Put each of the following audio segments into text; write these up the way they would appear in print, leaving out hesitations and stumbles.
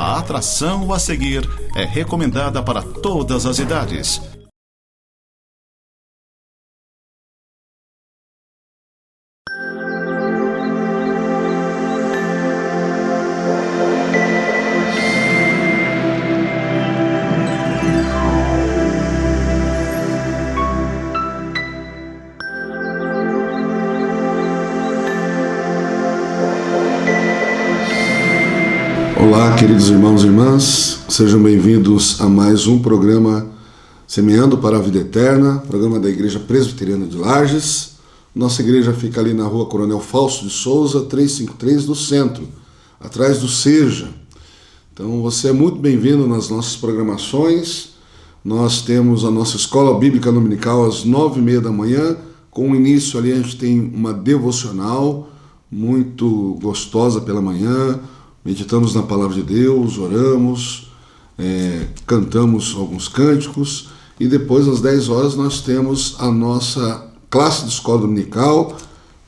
A atração a seguir é recomendada para todas as idades. Olá, queridos irmãos e irmãs, sejam bem-vindos a mais um programa Semeando para a Vida Eterna, programa da Igreja Presbiteriana de Lages. Nossa igreja fica ali na rua Coronel Fausto de Souza, 353 do centro, atrás do Seja. Então você é muito bem-vindo nas nossas programações. Nós temos a nossa escola bíblica dominical às 9h30 da manhã, com o início ali a gente tem uma devocional muito gostosa pela manhã. Meditamos na Palavra de Deus, oramos, cantamos alguns cânticos e depois às 10 horas nós temos a nossa classe de escola dominical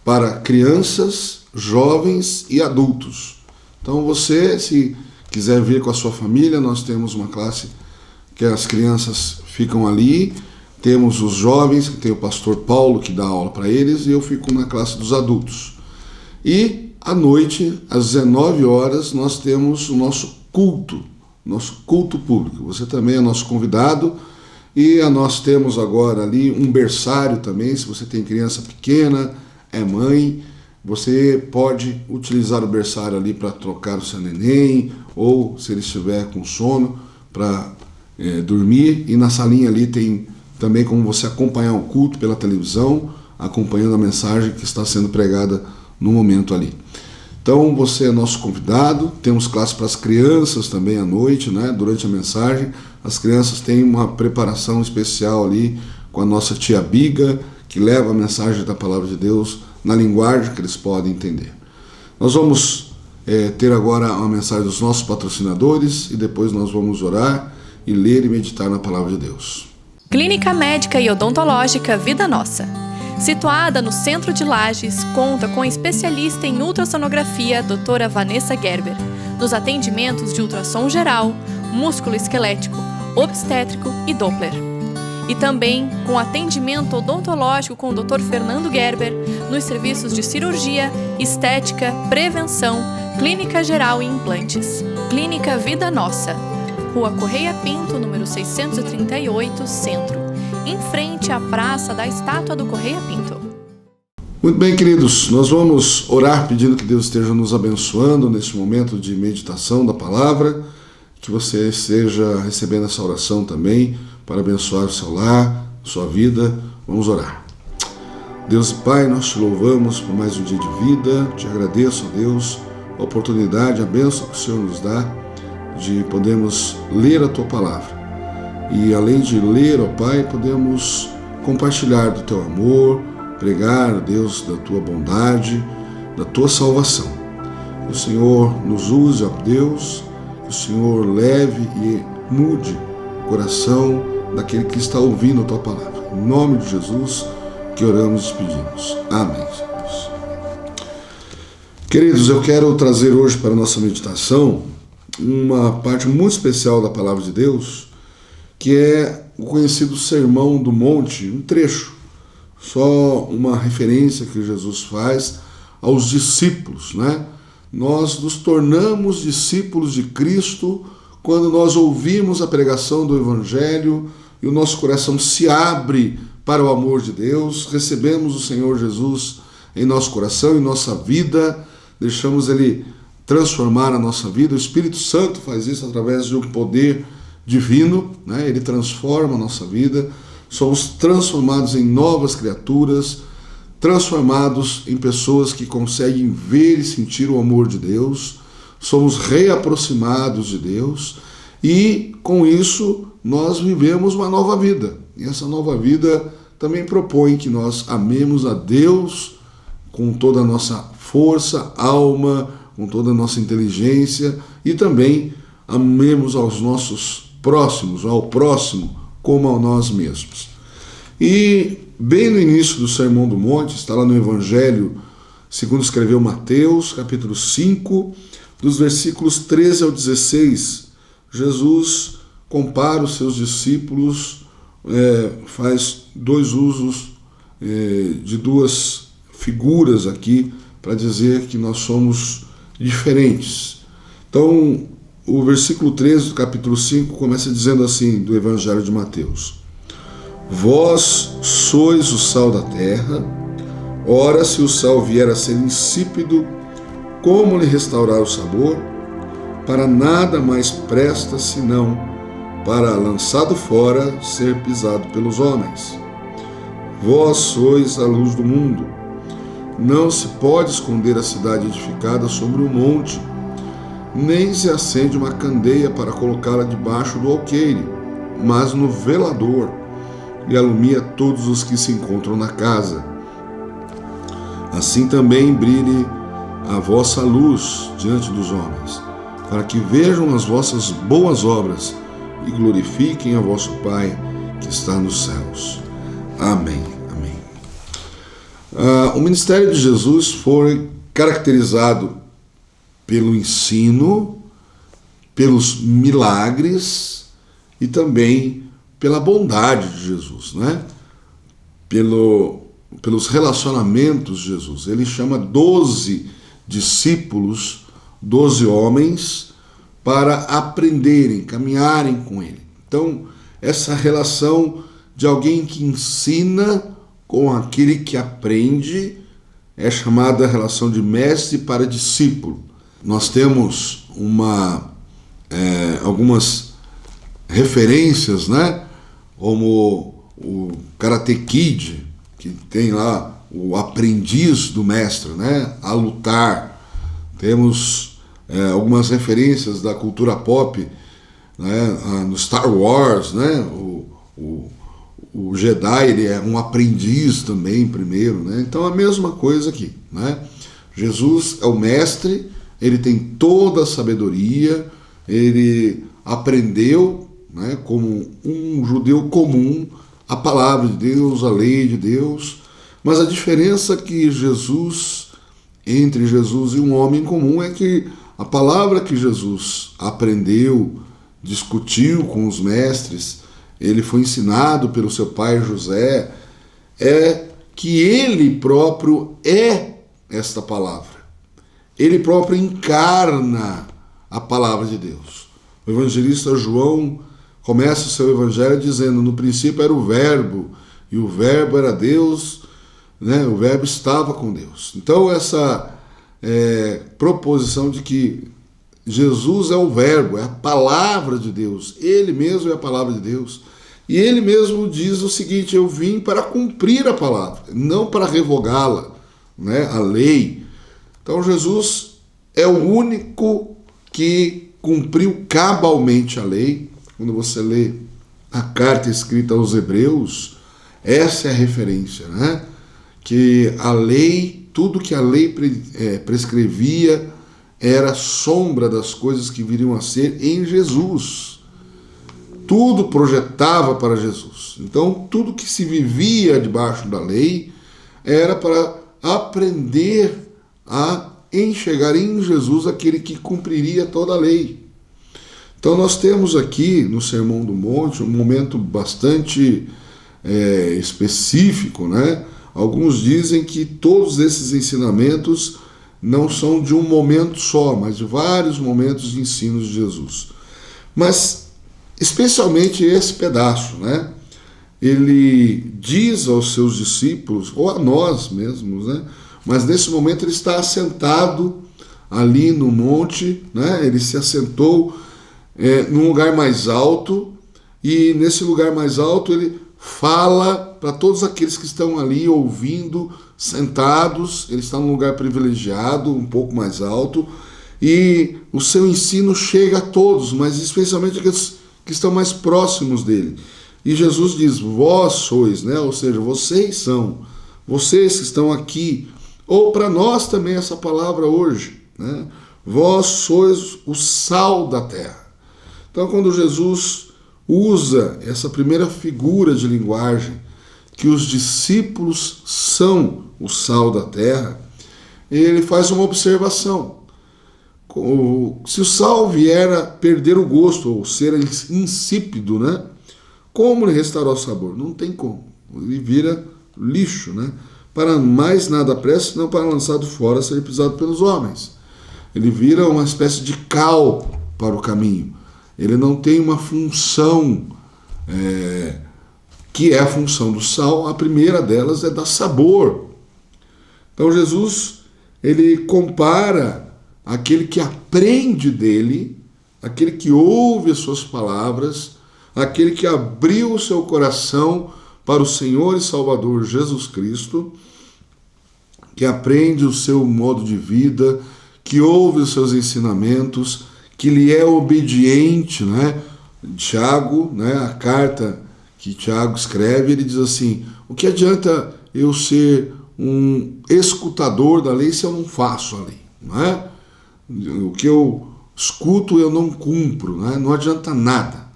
para crianças, jovens e adultos. Então você, se quiser vir com a sua família, nós temos uma classe que as crianças ficam ali, temos os jovens, que tem o pastor Paulo que dá aula para eles, e eu fico na classe dos adultos. E à noite, às 19 horas, nós temos o nosso culto público. Você também é nosso convidado e nós temos agora ali um berçário também. Se você tem criança pequena, é mãe, você pode utilizar o berçário ali para trocar o seu neném ou, se ele estiver com sono, para dormir. E na salinha ali tem também como você acompanhar o culto pela televisão, acompanhando a mensagem que está sendo pregada no momento ali. Então você é nosso convidado, temos classe para as crianças também à noite, né? Durante a mensagem, as crianças têm uma preparação especial ali com a nossa tia Biga, que leva a mensagem da Palavra de Deus na linguagem que eles podem entender. Nós vamos ter agora uma mensagem dos nossos patrocinadores e depois nós vamos orar e ler e meditar na Palavra de Deus. Clínica Médica e Odontológica Vida Nossa. Situada no centro de Lages, conta com a especialista em ultrassonografia, doutora Vanessa Gerber, nos atendimentos de ultrassom geral, músculo esquelético, obstétrico e Doppler. E também com atendimento odontológico com o Dr. Fernando Gerber, nos serviços de cirurgia, estética, prevenção, clínica geral e implantes. Clínica Vida Nossa, Rua Correia Pinto, número 638, Centro, em frente à Praça da Estátua do Correia Pinto. Muito bem, queridos, nós vamos orar pedindo que Deus esteja nos abençoando neste momento de meditação da palavra, que você esteja recebendo essa oração também para abençoar o seu lar, sua vida. Vamos orar. Deus e Pai, nós te louvamos por mais um dia de vida, te agradeço, ó Deus, a oportunidade, a bênção que o Senhor nos dá de podermos ler a tua palavra. E além de ler, ó Pai, podemos compartilhar do teu amor, pregar, Deus, da tua bondade, da tua salvação. Que o Senhor nos use, ó Deus, que o Senhor leve e mude o coração daquele que está ouvindo a tua palavra. Em nome de Jesus que oramos e pedimos. Amém, Jesus. Queridos, eu quero trazer hoje para a nossa meditação uma parte muito especial da palavra de Deus, que é o conhecido Sermão do Monte, um trecho, só uma referência que Jesus faz aos discípulos, né? Nós nos tornamos discípulos de Cristo quando nós ouvimos a pregação do Evangelho e o nosso coração se abre para o amor de Deus, recebemos o Senhor Jesus em nosso coração, em nossa vida, deixamos Ele transformar a nossa vida. O Espírito Santo faz isso através de um poder divino, né? Ele transforma a nossa vida, somos transformados em novas criaturas, transformados em pessoas que conseguem ver e sentir o amor de Deus, somos reaproximados de Deus e com isso nós vivemos uma nova vida. E essa nova vida também propõe que nós amemos a Deus com toda a nossa força, alma, com toda a nossa inteligência e também amemos aos nossos próximos, ao próximo, como a nós mesmos. E bem no início do Sermão do Monte, está lá no Evangelho segundo escreveu Mateus, capítulo 5, dos versículos 13 ao 16, Jesus compara os seus discípulos, faz dois usos de duas figuras aqui para dizer que nós somos diferentes. Então, o versículo 13 do capítulo 5 começa dizendo assim, do Evangelho de Mateus: Vós sois o sal da terra, ora se o sal vier a ser insípido, como lhe restaurar o sabor? Para nada mais presta senão para, lançado fora, ser pisado pelos homens. Vós sois a luz do mundo. Não se pode esconder a cidade edificada sobre um monte, nem se acende uma candeia para colocá-la debaixo do alqueire, mas no velador, e alumia todos os que se encontram na casa. Assim também brilhe a vossa luz diante dos homens, para que vejam as vossas boas obras e glorifiquem a vosso Pai que está nos céus. Amém. Amém. O ministério de Jesus foi caracterizado pelo ensino, pelos milagres e também pela bondade de Jesus, né? Pelos relacionamentos de Jesus. Ele chama 12 discípulos, 12 homens, para aprenderem, caminharem com ele. Então, essa relação de alguém que ensina com aquele que aprende é chamada relação de mestre para discípulo. Nós temos algumas referências, né? Como o Karate Kid, que tem lá o aprendiz do mestre, né? A lutar. Temos algumas referências da cultura pop, né? No Star Wars, né? O Jedi, ele é um aprendiz também primeiro, né? Então a mesma coisa aqui, né? Jesus é o mestre, ele tem toda a sabedoria, ele aprendeu, né, como um judeu comum, a palavra de Deus, a lei de Deus, mas a diferença entre Jesus e um homem comum é que a palavra que Jesus aprendeu, discutiu com os mestres, ele foi ensinado pelo seu pai José, é que ele próprio é esta palavra. Ele próprio encarna a palavra de Deus. O evangelista João começa o seu evangelho dizendo: no princípio era o verbo, e o verbo era Deus, né? O verbo estava com Deus. Então essa proposição de que Jesus é o verbo, é a palavra de Deus, ele mesmo é a palavra de Deus, e ele mesmo diz o seguinte: eu vim para cumprir a palavra, não para revogá-la, né? A lei. Então Jesus é o único que cumpriu cabalmente a lei. Quando você lê a carta escrita aos Hebreus, essa é a referência, né? Que a lei, tudo que a lei prescrevia era sombra das coisas que viriam a ser em Jesus. Tudo projetava para Jesus. Então, tudo que se vivia debaixo da lei era para aprender a enxergar em Jesus aquele que cumpriria toda a lei. Então nós temos aqui no Sermão do Monte um momento bastante específico, né? Alguns dizem que todos esses ensinamentos não são de um momento só, mas de vários momentos de ensinos de Jesus. Mas especialmente esse pedaço, né? Ele diz aos seus discípulos, ou a nós mesmos, né? Mas nesse momento ele está assentado ali no monte, né? Ele se assentou num lugar mais alto, e nesse lugar mais alto ele fala para todos aqueles que estão ali ouvindo, sentados. Ele está num lugar privilegiado, um pouco mais alto, e o seu ensino chega a todos, mas especialmente aqueles que estão mais próximos dele. E Jesus diz: vós sois, né? Ou seja, vocês que estão aqui. Ou para nós também essa palavra hoje, né? Vós sois o sal da terra. Então, quando Jesus usa essa primeira figura de linguagem, que os discípulos são o sal da terra, ele faz uma observação. Se o sal vier a perder o gosto ou ser insípido, né? Como ele restaurar o sabor? Não tem como. Ele vira lixo, né? Para mais nada presta, senão para lançado fora ser pisado pelos homens. Ele vira uma espécie de cal para o caminho. Ele não tem uma função, que é a função do sal. A primeira delas é dar sabor. Então Jesus, ele compara aquele que aprende dele, aquele que ouve as suas palavras, aquele que abriu o seu coração para o Senhor e Salvador Jesus Cristo, que aprende o seu modo de vida, que ouve os seus ensinamentos, que lhe é obediente, né? Tiago, né? A carta que Tiago escreve, ele diz assim: o que adianta eu ser um escutador da lei se eu não faço a lei? Não é? O que eu escuto eu não cumpro, né? Não adianta nada.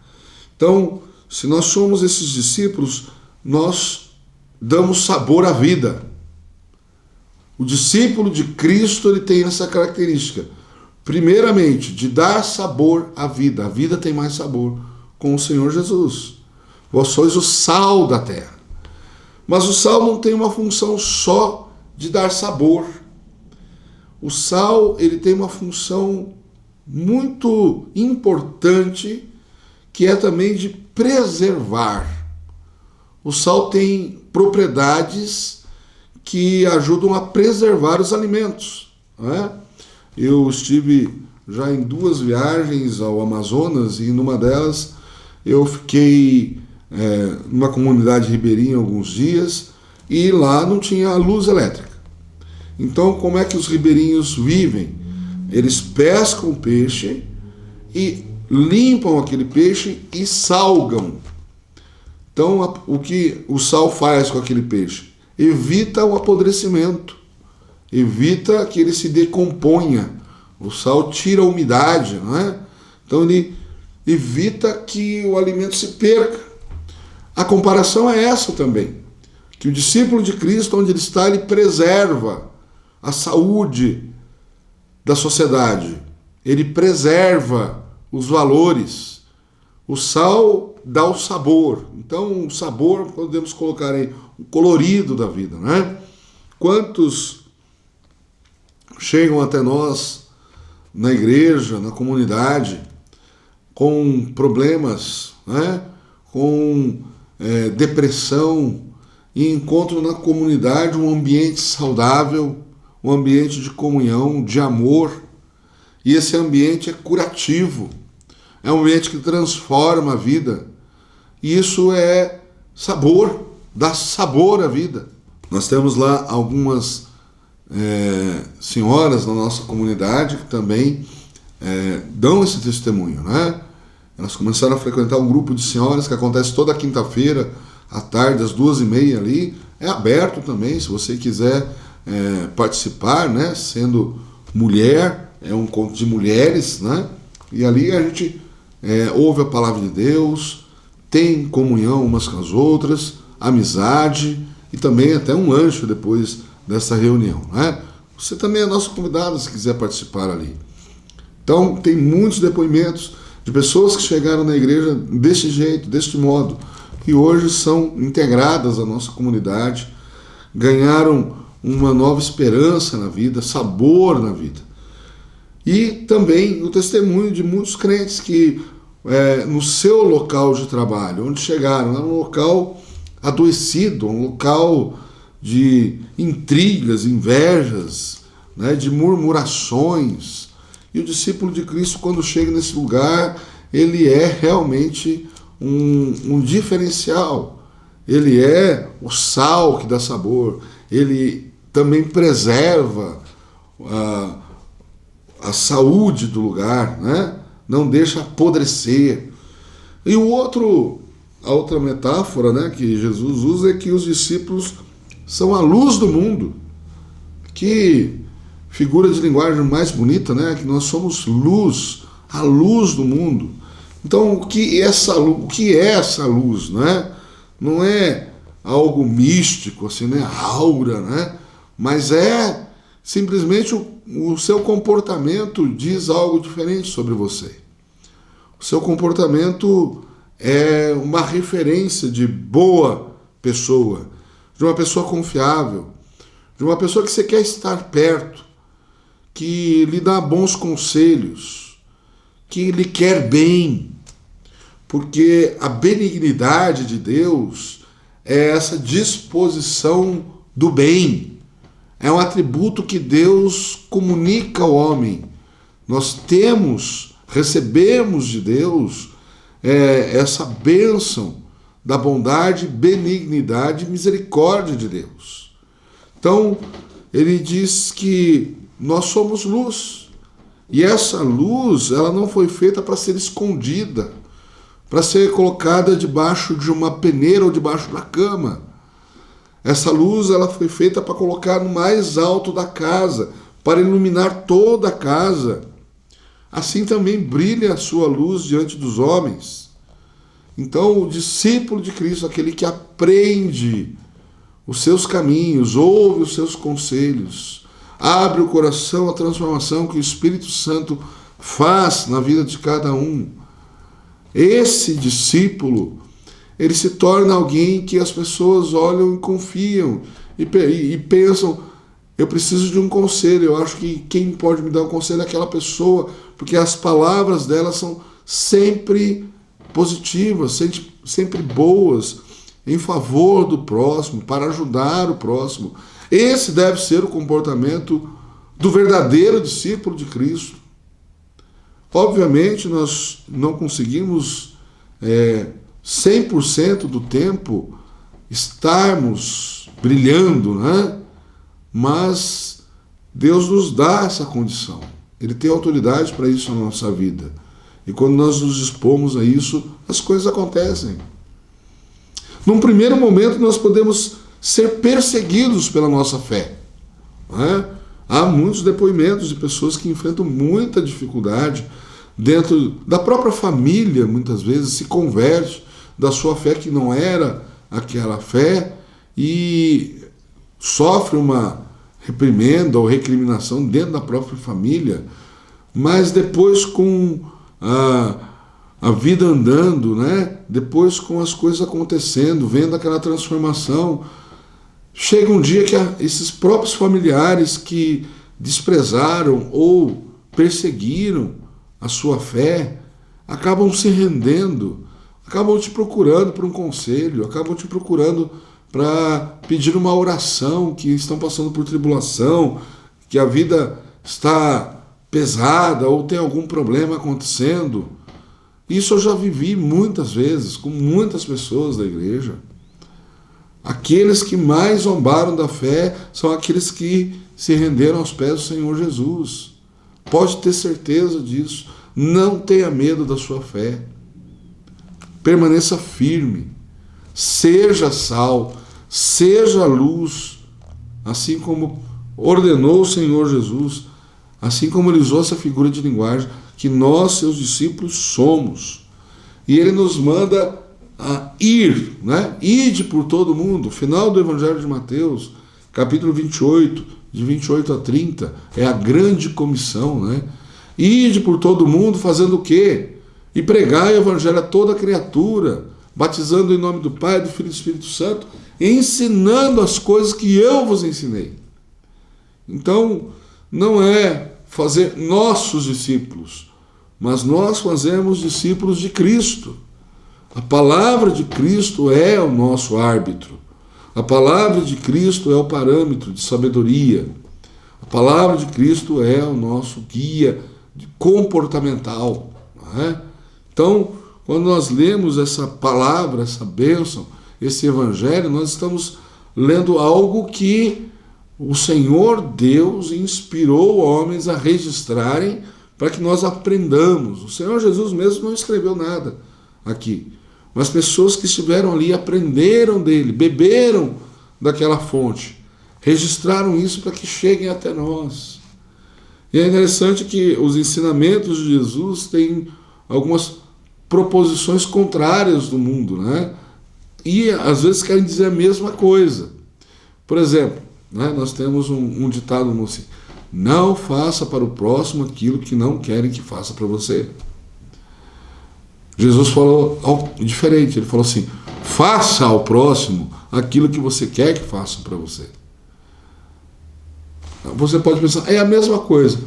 Então, se nós somos esses discípulos, nós damos sabor à vida. O discípulo de Cristo, ele tem essa característica. Primeiramente, de dar sabor à vida. A vida tem mais sabor com o Senhor Jesus. Vós sois o sal da terra. Mas o sal não tem uma função só de dar sabor. O sal, ele tem uma função muito importante, que é também de preservar. O sal tem propriedades que ajudam a preservar os alimentos, não é? Eu estive já em 2 viagens ao Amazonas e numa delas eu fiquei numa comunidade ribeirinha alguns dias e lá não tinha luz elétrica. Então, como é que os ribeirinhos vivem? Eles pescam peixe e limpam aquele peixe e salgam. Então, o que o sal faz com aquele peixe? Evita o apodrecimento, evita que ele se decomponha. O sal tira a umidade, não é? Então, ele evita que o alimento se perca. A comparação é essa também, que o discípulo de Cristo, onde ele está, ele preserva a saúde da sociedade, ele preserva os valores. O sal dá o sabor. Então, o sabor, podemos colocar aí, o colorido da vida, né? Quantos chegam até nós na igreja, na comunidade, com problemas, né? Com depressão, e encontram na comunidade um ambiente saudável, um ambiente de comunhão, de amor, e esse ambiente é curativo, é um ambiente que transforma a vida, e isso é sabor, dá sabor à vida. Nós temos lá algumas senhoras na nossa comunidade que também dão esse testemunho, né? Elas começaram a frequentar um grupo de senhoras que acontece toda quinta-feira, à tarde, às 2h30 ali. É aberto também, se você quiser participar, né? Sendo mulher, é um encontro de mulheres, né? E ali a gente ouve a palavra de Deus, tem comunhão umas com as outras, amizade e também até um lanche depois dessa reunião, né? Você também é nosso convidado se quiser participar ali. Então, tem muitos depoimentos de pessoas que chegaram na igreja desse jeito, deste modo, que hoje são integradas à nossa comunidade, ganharam uma nova esperança na vida, sabor na vida. E também o testemunho de muitos crentes que no seu local de trabalho, onde chegaram, era um local adoecido, um local de intrigas, invejas, né, de murmurações. E o discípulo de Cristo, quando chega nesse lugar, ele é realmente um diferencial. Ele é o sal que dá sabor. Ele também preserva a saúde do lugar, né? Não deixa apodrecer. E a outra metáfora, né, que Jesus usa é que os discípulos são a luz do mundo. Que figura de linguagem mais bonita, né? Que nós somos luz, a luz do mundo. Então, o que é essa luz, né? Não é algo místico, assim, né? Aura, né? Mas simplesmente o seu comportamento diz algo diferente sobre você. O seu comportamento é uma referência de boa pessoa, de uma pessoa confiável, de uma pessoa que você quer estar perto, que lhe dá bons conselhos, que lhe quer bem, porque a benignidade de Deus é essa disposição do bem, é um atributo que Deus comunica ao homem. Nós recebemos de Deus essa bênção da bondade, benignidade e misericórdia de Deus. Então, ele diz que nós somos luz. E essa luz, ela não foi feita para ser escondida, para ser colocada debaixo de uma peneira ou debaixo da cama. Essa luz, ela foi feita para colocar no mais alto da casa, para iluminar toda a casa. Assim também brilha a sua luz diante dos homens. Então, o discípulo de Cristo, aquele que aprende os seus caminhos, ouve os seus conselhos, abre o coração à transformação que o Espírito Santo faz na vida de cada um. Esse discípulo, ele se torna alguém que as pessoas olham e confiam e pensam, eu preciso de um conselho, eu acho que quem pode me dar um conselho é aquela pessoa, porque as palavras dela são sempre positivas, sempre boas, em favor do próximo, para ajudar o próximo. Esse deve ser o comportamento do verdadeiro discípulo de Cristo. Obviamente, nós não conseguimos 100% do tempo estarmos brilhando, né? Mas Deus nos dá essa condição. Ele tem autoridade para isso na nossa vida. E quando nós nos dispomos a isso, as coisas acontecem. Num primeiro momento, nós podemos ser perseguidos pela nossa fé. Né? Há muitos depoimentos de pessoas que enfrentam muita dificuldade dentro da própria família, muitas vezes, se converte da sua fé que não era aquela fé e sofre uma reprimenda ou recriminação dentro da própria família, mas depois com a vida andando, né? Depois com as coisas acontecendo, vendo aquela transformação, chega um dia que esses próprios familiares que desprezaram ou perseguiram a sua fé, acabam se rendendo, acabam te procurando por um conselho, acabam te procurando para pedir uma oração, que estão passando por tribulação, que a vida está pesada ou tem algum problema acontecendo. Isso eu já vivi muitas vezes com muitas pessoas da igreja. Aqueles que mais zombaram da fé são aqueles que se renderam aos pés do Senhor Jesus. Pode ter certeza disso. Não tenha medo da sua fé. Permaneça firme. Seja sal. Seja luz. Assim como ordenou o Senhor Jesus. Assim como ele usou essa figura de linguagem que nós, seus discípulos, somos. E ele nos manda a ir, né? Ide por todo mundo. Final do Evangelho de Mateus, capítulo 28, de 28 a 30, é a grande comissão, né? Ide por todo mundo fazendo o quê? E pregai o Evangelho a toda criatura, batizando em nome do Pai, do Filho e do Espírito Santo, ensinando as coisas que eu vos ensinei. Então, não é fazer nossos discípulos, mas nós fazemos discípulos de Cristo. A palavra de Cristo é o nosso árbitro. A palavra de Cristo é o parâmetro de sabedoria. A palavra de Cristo é o nosso guia comportamental. Não é? Então, quando nós lemos essa palavra, essa bênção, esse evangelho, nós estamos lendo algo que o Senhor Deus inspirou homens a registrarem para que nós aprendamos. O Senhor Jesus mesmo não escreveu nada aqui, mas pessoas que estiveram ali aprenderam dele, beberam daquela fonte, registraram isso para que cheguem até nós. E é interessante que os ensinamentos de Jesus têm algumas proposições contrárias do mundo, né? E às vezes querem dizer a mesma coisa. Por exemplo, né? Nós temos um ditado assim: não faça para o próximo aquilo que não querem que faça para você. Jesus falou diferente, ele falou assim: faça ao próximo aquilo que você quer que façam para você. Você pode pensar, é a mesma coisa,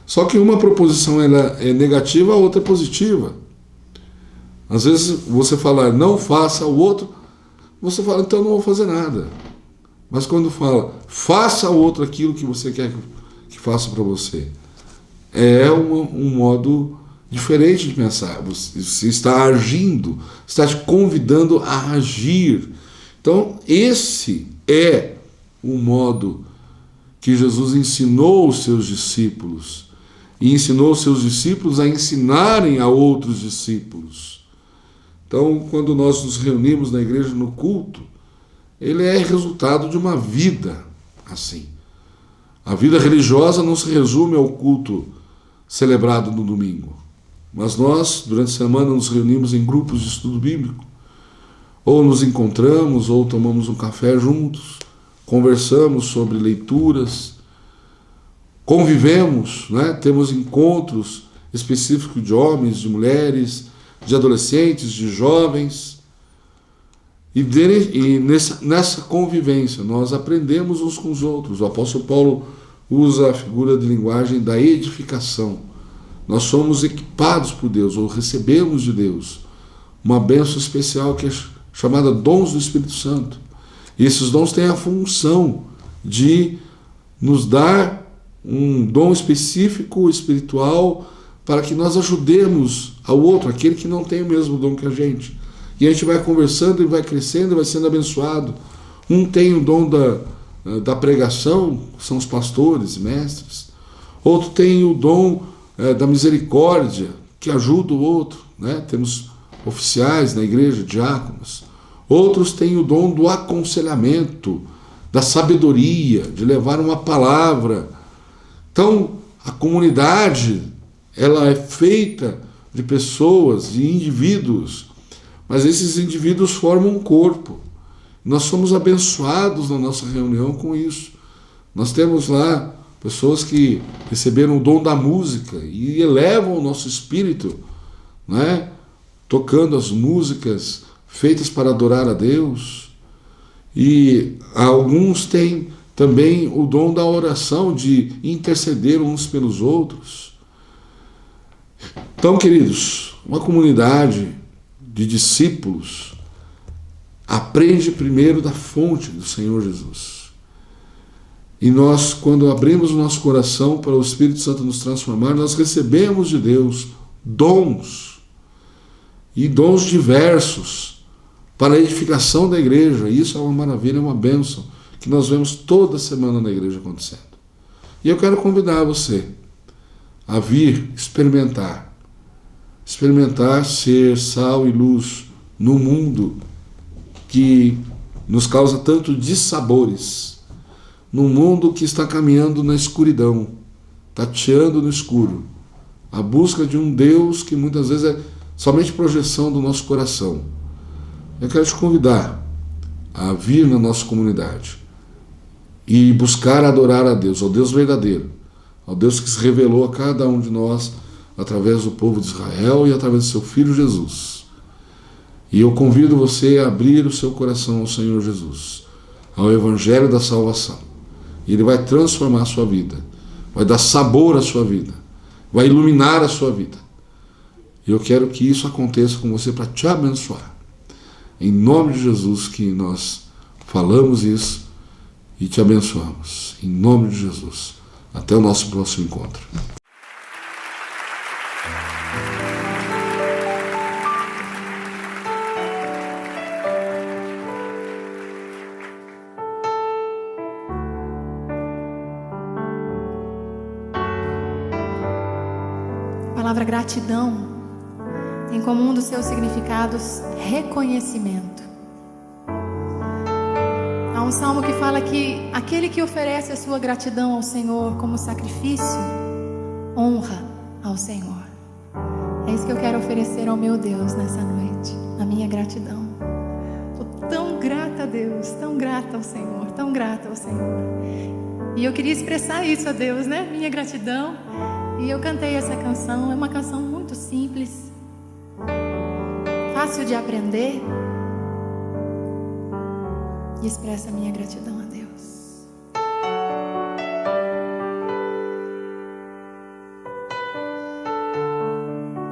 só que uma proposição ela é negativa, a outra é positiva. Às vezes você fala, não faça, o outro, você fala, então não vou fazer nada. Mas quando fala, faça ao outro aquilo que você quer que faça para você, é um modo diferente de pensar. Você está agindo, está te convidando a agir. Então, esse é o modo que Jesus ensinou os seus discípulos, e ensinou os seus discípulos a ensinarem a outros discípulos. Então, quando nós nos reunimos na igreja no culto, ele é resultado de uma vida assim. A vida religiosa não se resume ao culto celebrado no domingo, mas nós, durante a semana, nos reunimos em grupos de estudo bíblico, ou nos encontramos, ou tomamos um café juntos, conversamos sobre leituras, convivemos, né? Temos encontros específicos de homens, de mulheres, de adolescentes, de jovens, e nessa convivência nós aprendemos uns com os outros. O apóstolo Paulo usa a figura de linguagem da edificação. Nós somos equipados por Deus, ou recebemos de Deus uma bênção especial que é chamada dons do Espírito Santo. E esses dons têm a função de nos dar um dom específico, espiritual, para que nós ajudemos ao outro, aquele que não tem o mesmo dom que a gente. E a gente vai conversando e vai crescendo e vai sendo abençoado. Um tem o dom da pregação, são os pastores e mestres. Outro tem o dom da misericórdia, que ajuda o outro, né? Temos oficiais na igreja, diáconos. Outros têm o dom do aconselhamento, da sabedoria, de levar uma palavra. Então, a comunidade, ela é feita de pessoas, de indivíduos, mas esses indivíduos formam um corpo. Nós somos abençoados na nossa reunião com isso. Nós temos lá pessoas que receberam o dom da música e elevam o nosso espírito, né? Tocando as músicas feitas para adorar a Deus. E alguns têm também o dom da oração, de interceder uns pelos outros. Então, queridos, uma comunidade de discípulos aprende primeiro da fonte do Senhor Jesus. E nós, quando abrimos o nosso coração para o Espírito Santo nos transformar, nós recebemos de Deus dons, e dons diversos, para a edificação da igreja. E isso é uma maravilha, é uma bênção, que nós vemos toda semana na igreja acontecendo. E eu quero convidar você a vir experimentar ser sal e luz no mundo que nos causa tanto dissabores, num mundo que está caminhando na escuridão, tateando no escuro, a busca de um Deus que muitas vezes é somente projeção do nosso coração. Eu quero te convidar a vir na nossa comunidade e buscar adorar a Deus, ao Deus verdadeiro, ao Deus que se revelou a cada um de nós através do povo de Israel e através do seu Filho Jesus. E eu convido você a abrir o seu coração ao Senhor Jesus, ao Evangelho da salvação. E Ele vai transformar a sua vida, vai dar sabor à sua vida, vai iluminar a sua vida. E eu quero que isso aconteça com você para te abençoar. Em nome de Jesus que nós falamos isso e te abençoamos. Em nome de Jesus. Até o nosso próximo encontro. A palavra gratidão tem como um dos seus significados reconhecimento. Há um salmo que fala que aquele que oferece a sua gratidão ao Senhor como sacrifício, honra ao Senhor. É isso que eu quero oferecer ao meu Deus nessa noite, a minha gratidão. Estou tão grata a a Deus, tão grata ao Senhor, tão grata ao Senhor. E eu queria expressar isso a Deus, né? Minha gratidão. E eu cantei essa canção. É uma canção muito simples, fácil de aprender, e expressa a minha gratidão a Deus.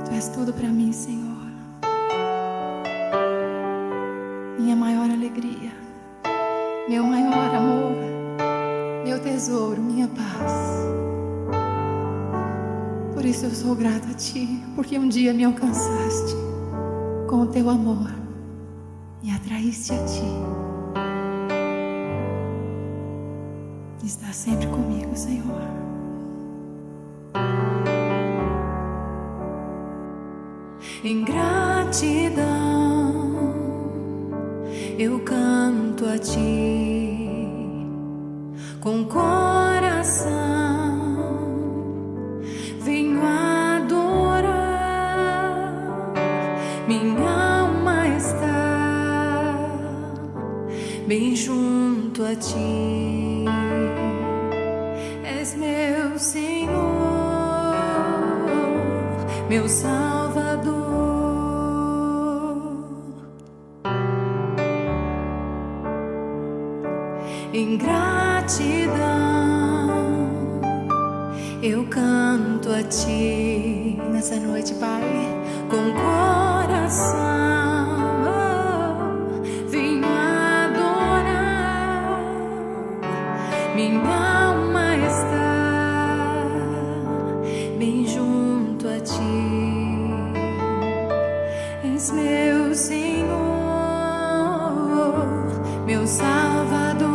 Tu és tudo para mim, Senhor. Minha maior alegria, meu maior amor, meu tesouro, minha paz. Por isso eu sou grata a Ti, porque um dia me alcançaste com o Teu amor e atraíste a Ti. Está sempre comigo, Senhor. Em gratidão eu canto a Ti com coração, venho adorar. Minha alma está bem junto a Ti. És meu Senhor, meu Salvador. Em gratidão eu canto a Ti nessa noite, Pai, com coração, venho adorar. Minha alma está bem junto a Ti. És meu Senhor, meu Salvador.